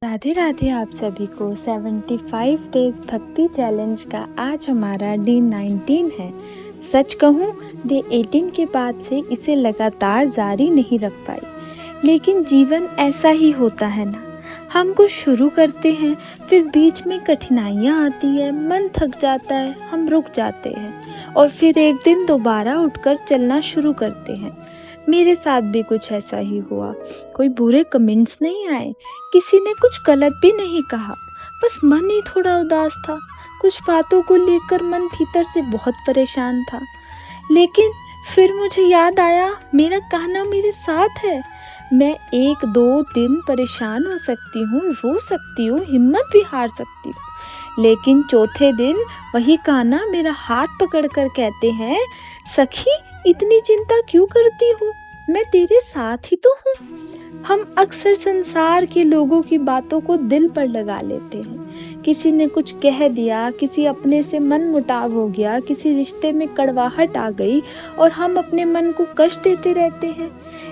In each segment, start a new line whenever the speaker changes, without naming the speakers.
राधे राधे आप सभी को 75 डेज भक्ति चैलेंज का आज हमारा डे 19 है। सच कहूँ डे 18 के बाद से इसे लगातार जारी नहीं रख पाई, लेकिन जीवन ऐसा ही होता है ना। हम कुछ शुरू करते हैं, फिर बीच में कठिनाइयाँ आती है, मन थक जाता है, हम रुक जाते हैं और फिर एक दिन दोबारा उठकर चलना शुरू करते हैं। मेरे साथ भी कुछ ऐसा ही हुआ। कोई बुरे कमेंट्स नहीं आए, किसी ने कुछ गलत भी नहीं कहा, बस मन ही थोड़ा उदास था। कुछ बातों को लेकर मन भीतर से बहुत परेशान था, लेकिन फिर मुझे याद आया मेरा कान्हा मेरे साथ है। मैं 1-2 दिन परेशान हो सकती हूँ, रो सकती हूँ, हिम्मत भी हार सकती हूँ, लेकिन चौथे दिन वही कान्हा मेरा हाथ पकड़कर कहते हैं, सखी इतनी चिंता क्यों करती हो, मैं तेरे साथ ही तो हूँ। हम अक्सर संसार के लोगों की बातों को दिल पर लगा लेते हैं। किसी ने कुछ कह दिया, किसी अपने से मन मुटाव हो गया, किसी रिश्ते में कड़वाहट आ गई और हम अपने मन को कष्ट देते रहते हैं।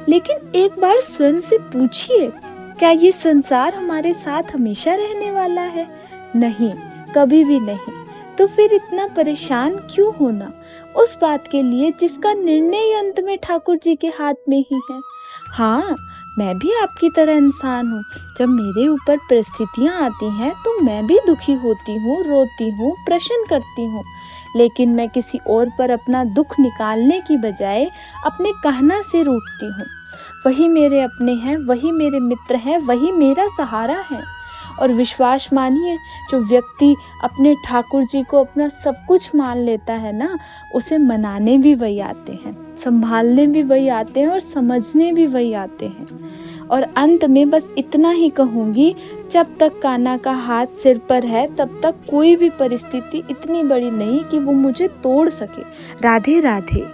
लेकिन एक बार स्वयं से पूछिए, क्या ये संसार हमारे साथ हमेशा रहने वाला है? नहीं, कभी भी नहीं। तो फिर इतना परेशान क्यों होना उस बात के लिए जिसका निर्णय अंत में ठाकुर जी के हाथ में ही है। हाँ, मैं भी आपकी तरह इंसान हूँ। जब मेरे ऊपर परिस्थितियाँ आती हैं तो मैं भी दुखी होती हूँ, रोती हूँ, प्रश्न करती हूँ, लेकिन मैं किसी और पर अपना दुख निकालने की बजाय अपने कहना से रूठती हूँ। वही मेरे अपने हैं, वही मेरे मित्र हैं, वही मेरा सहारा है। और विश्वास मानिए, जो व्यक्ति अपने ठाकुर जी को अपना सब कुछ मान लेता है ना, उसे मनाने भी वही आते हैं, संभालने भी वही आते हैं और समझने भी वही आते हैं। और अंत में बस इतना ही कहूँगी, जब तक कान्हा का हाथ सिर पर है तब तक कोई भी परिस्थिति इतनी बड़ी नहीं कि वो मुझे तोड़ सके। राधे राधे।